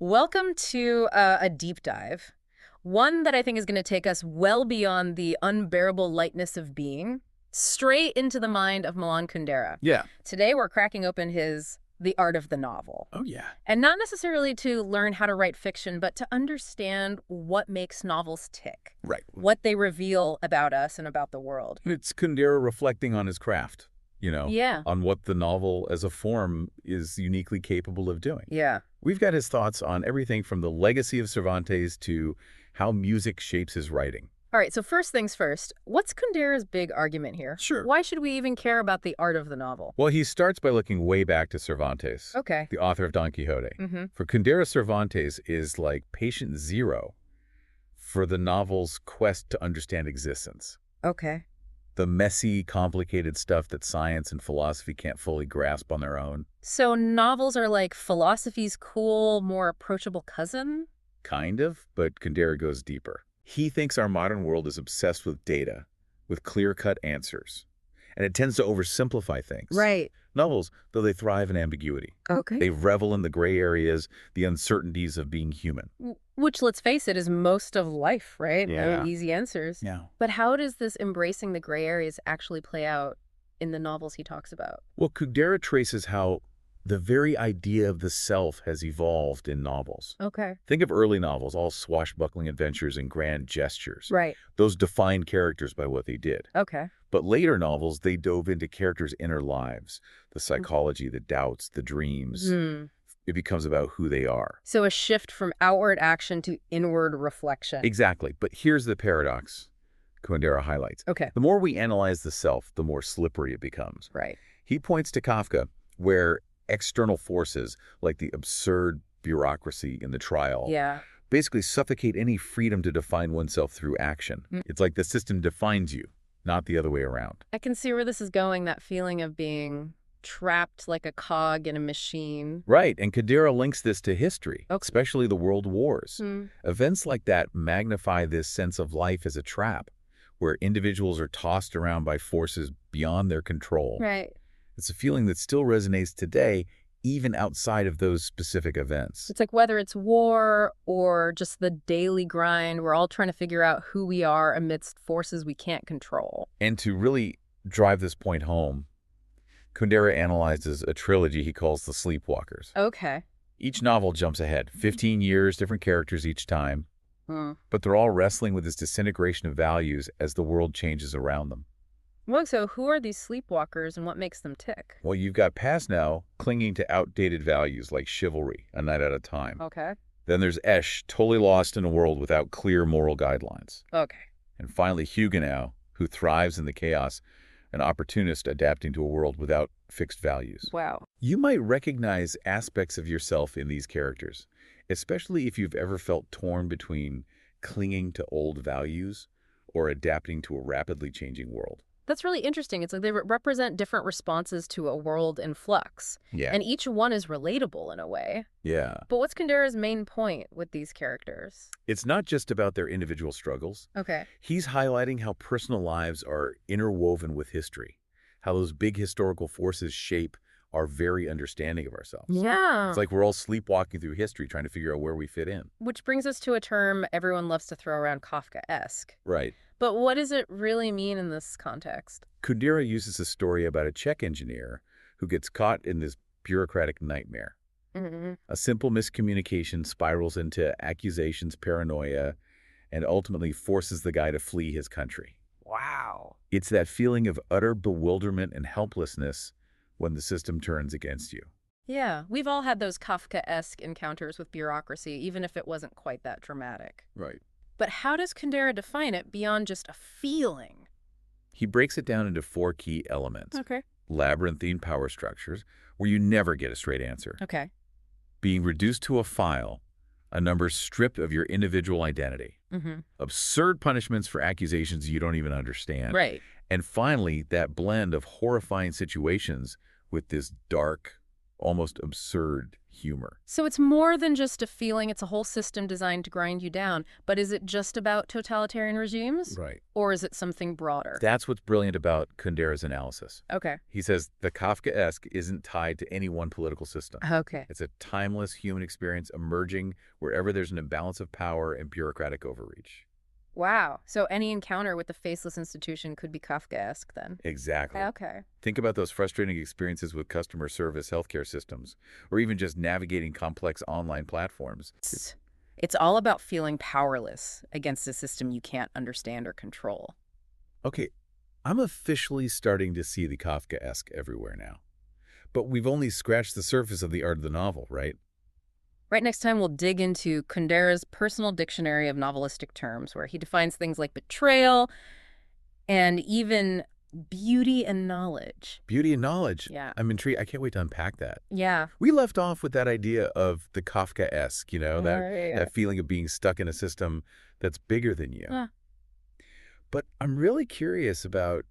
Welcome to a deep dive. One that I think is going to take us well beyond the unbearable lightness of being, straight into the mind of Milan Kundera. Yeah. Today we're cracking open his The Art of the Novel. Oh, yeah. And not necessarily to learn how to write fiction, but to understand what makes novels tick. Right. What they reveal about us and about the world. It's Kundera reflecting on his craft, Yeah. on what the novel as a form is uniquely capable of doing. Yeah. We've got his thoughts on everything from the legacy of Cervantes to how music shapes his writing. All right, so first things first, what's Kundera's big argument here? Sure. Why should we even care about the art of the novel? Well, he starts by looking way back to Cervantes, Okay. the author of Don Quixote. Mm-hmm. For Kundera, Cervantes is like patient zero for the novel's quest to understand existence. Okay. The messy, complicated stuff that science and philosophy can't fully grasp on their own. So novels are like philosophy's cool, more approachable cousin? Kind of, but Kundera goes deeper. He thinks our modern world is obsessed with data, with clear-cut answers, and it tends to oversimplify things. Right. Novels, though they thrive in ambiguity. Okay. They revel in the gray areas, the uncertainties of being human. Which, let's face it, is most of life, right? Yeah. No easy answers. Yeah. But how does this embracing the gray areas actually play out in the novels he talks about? Well, Kundera traces how the very idea of the self has evolved in novels. Okay. Think of early novels, all swashbuckling adventures and grand gestures. Right. Those defined characters by what they did. Okay. But later novels, they dove into characters' inner lives, the psychology, the doubts, the dreams. It becomes about who they are. So a shift from outward action to inward reflection. Exactly. But here's the paradox Kundera highlights. Okay. The more we analyze the self, the more slippery it becomes. Right. He points to Kafka, where external forces, like the absurd bureaucracy in the trial, Yeah. basically suffocate any freedom to define oneself through action. It's like the system defines you, not the other way around. I can see where this is going, that feeling of being trapped like a cog in a machine. Right, and Kundera links this to history, Okay. especially the world wars. Events like that magnify this sense of life as a trap, where individuals are tossed around by forces beyond their control. Right. It's a feeling that still resonates today, even outside of those specific events. It's like whether it's war or just the daily grind, we're all trying to figure out who we are amidst forces we can't control. And to really drive this point home, Kundera analyzes a trilogy he calls The Sleepwalkers. Okay. Each novel jumps ahead, 15 years, different characters each time, but they're all wrestling with this disintegration of values as the world changes around them. Well, so who are these sleepwalkers and what makes them tick? Well, you've got Pasnow clinging to outdated values like chivalry, a night at a time. Okay. Then there's Esch, totally lost in a world without clear moral guidelines. Okay. And finally, Huguenot, who thrives in the chaos, an opportunist adapting to a world without fixed values. Wow. You might recognize aspects of yourself in these characters, especially if you've ever felt torn between clinging to old values or adapting to a rapidly changing world. That's really interesting. It's like they represent different responses to a world in flux. Yeah. And each one is relatable in a way. Yeah. But what's Kundera's main point with these characters? It's not just about their individual struggles. Okay. He's highlighting how personal lives are interwoven with history, how those big historical forces shape our very understanding of ourselves. Yeah. It's like we're all sleepwalking through history trying to figure out where we fit in. Which brings us to a term everyone loves to throw around, Kafka-esque. Right. But what does it really mean in this context? Kundera uses a story about a Czech engineer who gets caught in this bureaucratic nightmare. A simple miscommunication spirals into accusations, paranoia, and ultimately forces the guy to flee his country. Wow. It's that feeling of utter bewilderment and helplessness when the system turns against you. Yeah, we've all had those Kafka-esque encounters with bureaucracy, even if it wasn't quite that dramatic. Right. But how does Kundera define it beyond just a feeling? He breaks it down into 4 key elements. Okay. Labyrinthine power structures, where you never get a straight answer. Okay. Being reduced to a file, a number stripped of your individual identity. Absurd punishments for accusations you don't even understand. Right. And finally, that blend of horrifying situations with this dark, almost absurd humor. So it's more than just a feeling, it's a whole system designed to grind you down. But is it just about totalitarian regimes? Right. Or is it something broader? That's what's brilliant about Kundera's analysis. Okay. He says the Kafkaesque isn't tied to any one political system. Okay. It's a timeless human experience emerging wherever there's an imbalance of power and bureaucratic overreach. Wow. So any encounter with the faceless institution could be Kafkaesque then? Exactly. Okay. Think about those frustrating experiences with customer service healthcare systems, or even just navigating complex online platforms. It's all about feeling powerless against a system you can't understand or control. Okay, I'm officially starting to see the Kafkaesque everywhere now. But we've only scratched the surface of the art of the novel, right? Right, next time we'll dig into Kundera's personal dictionary of novelistic terms, where he defines things like betrayal and even beauty and knowledge. Beauty and knowledge. Yeah. I'm intrigued. I can't wait to unpack that. Yeah. We left off with that idea of the Kafkaesque, Right. that feeling of being stuck in a system that's bigger than you. Ah. But I'm really curious about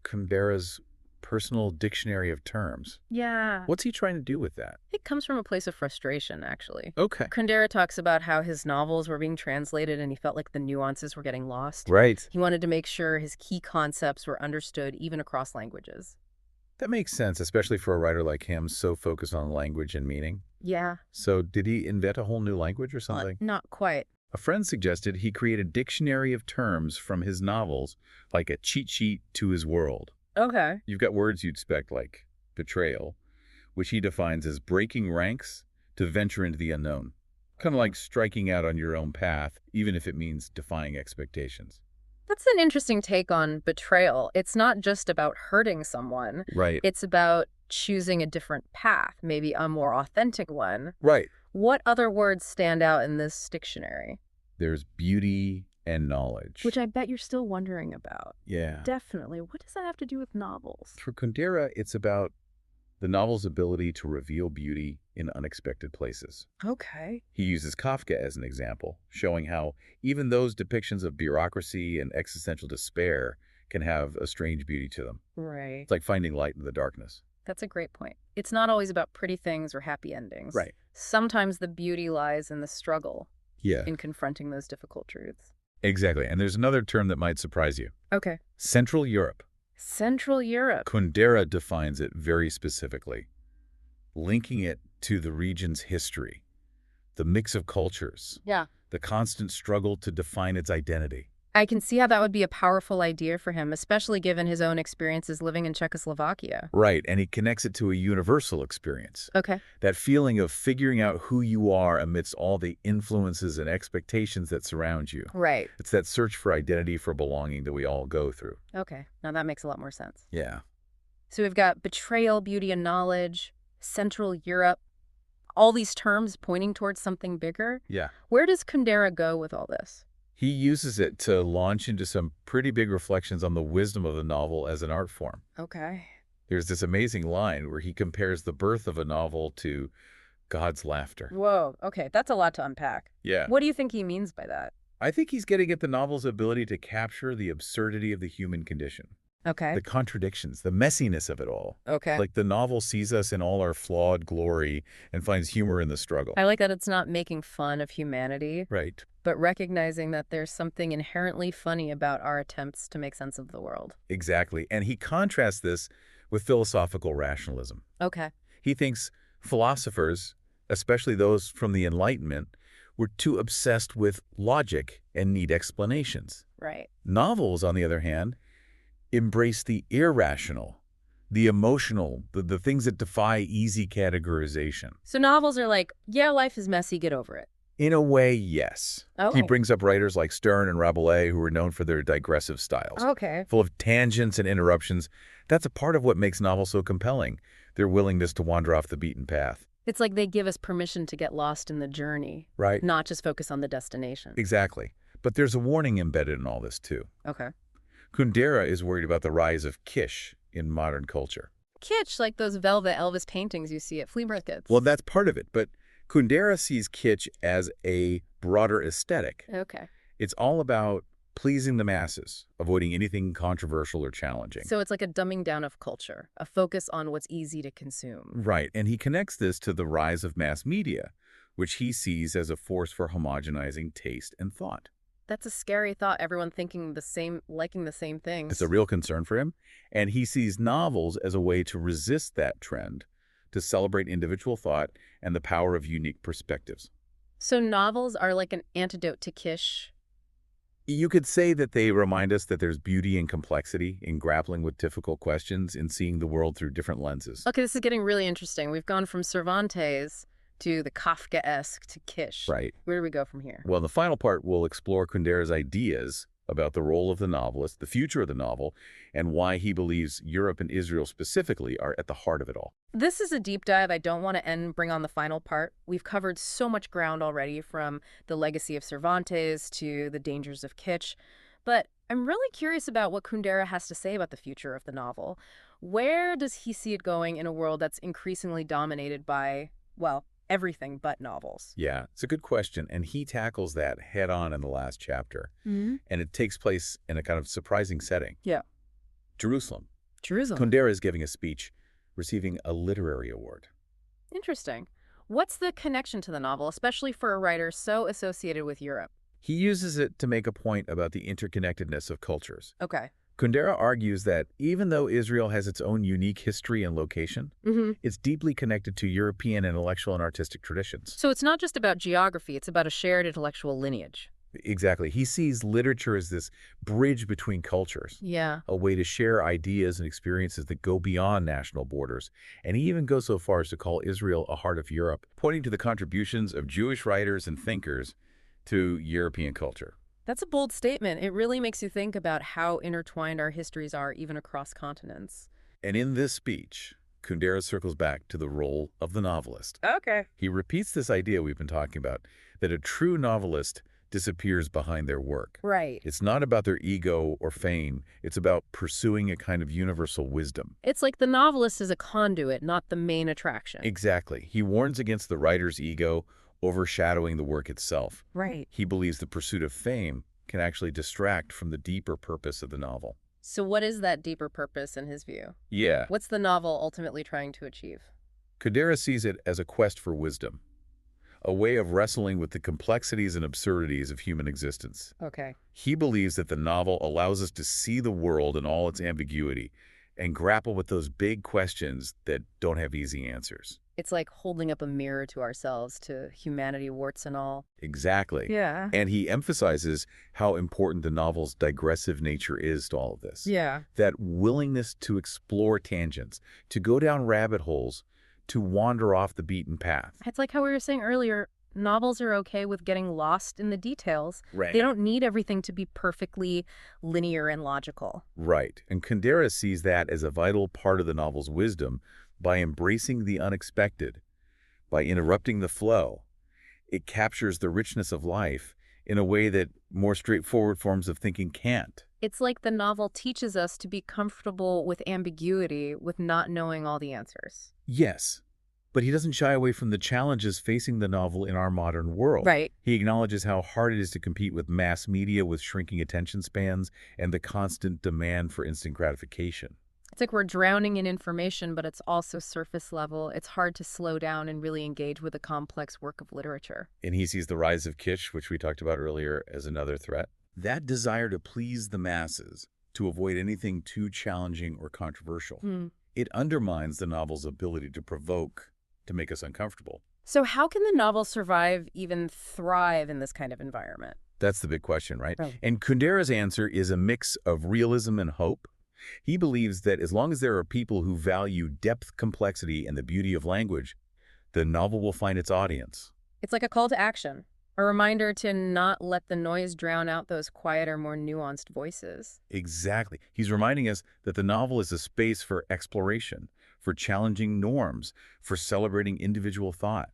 Kundera's personal dictionary of terms. Yeah. What's he trying to do with that? It comes from a place of frustration, actually. Okay. Kundera talks about how his novels were being translated and he felt like the nuances were getting lost. Right. He wanted to make sure his key concepts were understood even across languages. That makes sense, especially for a writer like him, so focused on language and meaning. Yeah. So did he invent a whole new language or something? Not quite. A friend suggested he create a dictionary of terms from his novels, like a cheat sheet to his world. Okay. You've got words you'd expect like betrayal, which he defines as breaking ranks to venture into the unknown. Kind of like striking out on your own path, even if it means defying expectations. That's an interesting take on betrayal. It's not just about hurting someone. Right. It's about choosing a different path, maybe a more authentic one. Right. What other words stand out in this dictionary? There's beauty and knowledge. Which I bet you're still wondering about. Yeah. Definitely. What does that have to do with novels? For Kundera, it's about the novel's ability to reveal beauty in unexpected places. Okay. He uses Kafka as an example, showing how even those depictions of bureaucracy and existential despair can have a strange beauty to them. Right. It's like finding light in the darkness. That's a great point. It's not always about pretty things or happy endings. Right. Sometimes the beauty lies in the struggle, Yeah. in confronting those difficult truths. Exactly. And there's another term that might surprise you. Okay. Central Europe. Central Europe. Kundera defines it very specifically, linking it to the region's history, the mix of cultures, Yeah. the constant struggle to define its identity. I can see how that would be a powerful idea for him, especially given his own experiences living in Czechoslovakia. Right, and he connects it to a universal experience. Okay. That feeling of figuring out who you are amidst all the influences and expectations that surround you. Right. It's that search for identity, for belonging that we all go through. Okay. Now that makes a lot more sense. Yeah. So we've got betrayal, beauty, and knowledge, Central Europe, all these terms pointing towards something bigger. Yeah. Where does Kundera go with all this? He uses it to launch into some pretty big reflections on the wisdom of the novel as an art form. Okay. There's this amazing line where he compares the birth of a novel to God's laughter. Whoa. Okay. That's a lot to unpack. Yeah. What do you think he means by that? I think he's getting at the novel's ability to capture the absurdity of the human condition. Okay. The contradictions, the messiness of it all. Okay. Like the novel sees us in all our flawed glory and finds humor in the struggle. I like that it's not making fun of humanity, Right. but recognizing that there's something inherently funny about our attempts to make sense of the world. Exactly. And he contrasts this with philosophical rationalism. Okay. He thinks philosophers, especially those from the Enlightenment, were too obsessed with logic and need explanations. Right. Novels, on the other hand, embrace the irrational, the emotional, the things that defy easy categorization. So novels are like, yeah, life is messy, get over it. In a way, yes. Oh. He brings up writers like Stern and Rabelais, who are known for their digressive styles. Okay. Full of tangents and interruptions. That's a part of what makes novels so compelling, their willingness to wander off the beaten path. It's like they give us permission to get lost in the journey, Right? not just focus on the destination. Exactly. But there's a warning embedded in all this, too. Okay. Kundera is worried about the rise of kitsch in modern culture. Kitsch, like those velvet Elvis paintings you see at flea markets. Well, that's part of it, but Kundera sees kitsch as a broader aesthetic. Okay. It's all about pleasing the masses, avoiding anything controversial or challenging. So it's like a dumbing down of culture, a focus on what's easy to consume. Right, and he connects this to the rise of mass media, which he sees as a force for homogenizing taste and thought. That's a scary thought, everyone thinking the same, liking the same It's a things. real concern for him, and he sees novels as a way to resist that trend, to celebrate individual thought and the power of unique perspectives. So novels are like an antidote to Kish. You could say that they remind us that there's beauty and complexity in grappling with difficult questions and seeing the world through different lenses. Okay, this is getting really interesting. We've gone from Cervantes to the Kafkaesque to Kish. Right. Where do we go from here? Well, in the final part, we'll explore Kundera's ideas about the role of the novelist, the future of the novel, and why he believes Europe and Israel specifically are at the heart of it all. This is a deep dive. I don't want to bring on the final part. We've covered so much ground already, from the legacy of Cervantes to the dangers of kitsch. But I'm really curious about what Kundera has to say about the future of the novel. Where does he see it going in a world that's increasingly dominated by, well, everything but novels? Yeah, it's a good question, and he tackles that head on in the last chapter. Hmm. And it takes place in a kind of surprising setting. Yeah. Jerusalem. Jerusalem. Kundera is giving a speech, receiving a literary award. Interesting. What's the connection to the novel, especially for a writer so associated with Europe? He uses it to make a point about the interconnectedness of cultures. Okay. Kundera argues that even though Israel has its own unique history and location, Mm-hmm. it's deeply connected to European intellectual and artistic traditions. So it's not just about geography, it's about a shared intellectual lineage. Exactly. He sees literature as this bridge between cultures, Yeah. a way to share ideas and experiences that go beyond national borders. And he even goes so far as to call Israel a heart of Europe, pointing to the contributions of Jewish writers and thinkers to European culture. That's a bold statement. It really makes you think about how intertwined our histories are, even across continents. And in this speech, Kundera circles back to the role of the novelist. Okay. He repeats this idea we've been talking about, that a true novelist disappears behind their work. Right. It's not about their ego or fame. It's about pursuing a kind of universal wisdom. It's like the novelist is a conduit, not the main attraction. Exactly. He warns against the writer's ego overshadowing the work itself. Right. He believes the pursuit of fame can actually distract from the deeper purpose of the novel. So what is that deeper purpose in his view? Yeah, What's the novel ultimately trying to achieve? Kundera sees it as a quest for wisdom, a way of wrestling with the complexities and absurdities of human existence. Okay. He believes that the novel allows us to see the world in all its ambiguity and grapple with those big questions that don't have easy answers. It's like holding up a mirror to ourselves, to humanity, warts and all. Exactly. Yeah. And he emphasizes how important the novel's digressive nature is to all of this. Yeah. That willingness to explore tangents, to go down rabbit holes, to wander off the beaten path. It's like how we were saying earlier, novels are okay with getting lost in the details. Right. They don't need everything to be perfectly linear and logical. Right. And Kundera sees that as a vital part of the novel's wisdom by embracing the unexpected, by interrupting the flow. It captures the richness of life in a way that more straightforward forms of thinking can't. It's like the novel teaches us to be comfortable with ambiguity, with not knowing all the answers. Yes, but he doesn't shy away from the challenges facing the novel in our modern world. Right. He acknowledges how hard it is to compete with mass media with shrinking attention spans and the constant demand for instant gratification. It's like we're drowning in information, but it's also surface level. It's hard to slow down and really engage with a complex work of literature. And he sees the rise of kitsch, which we talked about earlier, as another threat. That desire to please the masses, to avoid anything too challenging or controversial. It undermines the novel's ability to provoke, to make us uncomfortable. So how can the novel survive, even thrive in this kind of environment? That's the big question, right? Right. And Kundera's answer is a mix of realism and hope. He believes that as long as there are people who value depth, complexity, and the beauty of language, the novel will find its audience. It's like a call to action, a reminder to not let the noise drown out those quieter, more nuanced voices. Exactly. He's reminding us that the novel is a space for exploration, for challenging norms, for celebrating individual thought.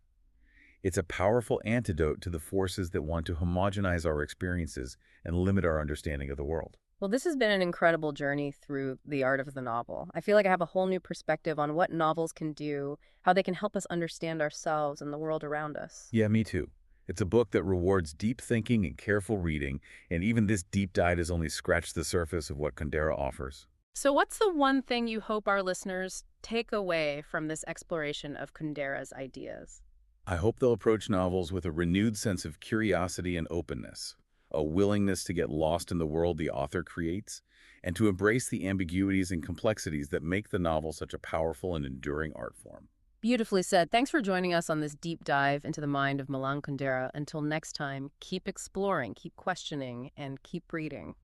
It's a powerful antidote to the forces that want to homogenize our experiences and limit our understanding of the world. Well, this has been an incredible journey through the art of the novel. I feel like I have a whole new perspective on what novels can do, how they can help us understand ourselves and the world around us. Yeah, me too. It's a book that rewards deep thinking and careful reading, and even this deep dive has only scratched the surface of what Kundera offers. So, what's the one thing you hope our listeners take away from this exploration of Kundera's ideas? I hope they'll approach novels with a renewed sense of curiosity and openness, a willingness to get lost in the world the author creates, and to embrace the ambiguities and complexities that make the novel such a powerful and enduring art form. Beautifully said. Thanks for joining us on this deep dive into the mind of Milan Kundera. Until next time, keep exploring, keep questioning, and keep reading.